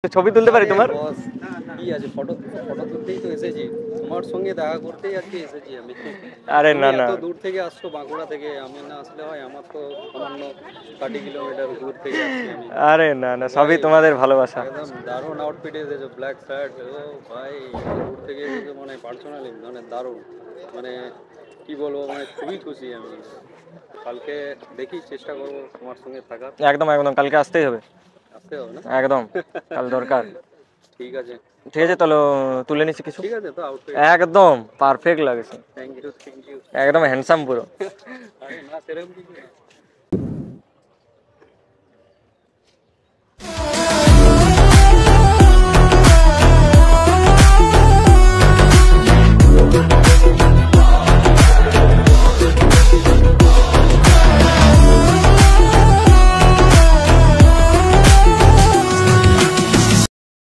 ছবি তুলতে পারি তোমার? বস কি আছে, ফটো ফটো তুলতেই তো এসেছি, তোমার সঙ্গে দেখা করতেই আজকে এসেছি আমি। আরে তুমি না না, এত দূর থেকে আসছো বাঁকুড়া থেকে, আমি না আসলে হয়? আমার তো সামান্য 30 কিলোমিটার দূর থেকে আসছি আমি। আরে না না, ভাই সবই তোমাদের ভালোবাসা। একদম দারুণ আউটফিট এসেছো, ব্ল্যাক শার্ট। ও ভাই এত দূর থেকে এসেছো মানে পার্সোনালি মানে দারুণ, মানে কি বলবো, মানে খুবই খুশি আমি। কালকে দেখি চেষ্টা করবো তোমার সঙ্গে থাকার। একদম একদম, কালকে আসতেই হবে। আসতে হবে না? একদম, কাল দরকার। ঠিক আছে, ঠিক আছে, তাহলে তুলে নিচ্ছি কিছু। ঠিক আছে তো আউটফিট। একদম পারফেক্ট লাগেছে, থ্যাংক ইউ, থ্যাংক ইউ। একদম হ্যান্ডসাম পুরো। আরে না, সেরকম কিছু না।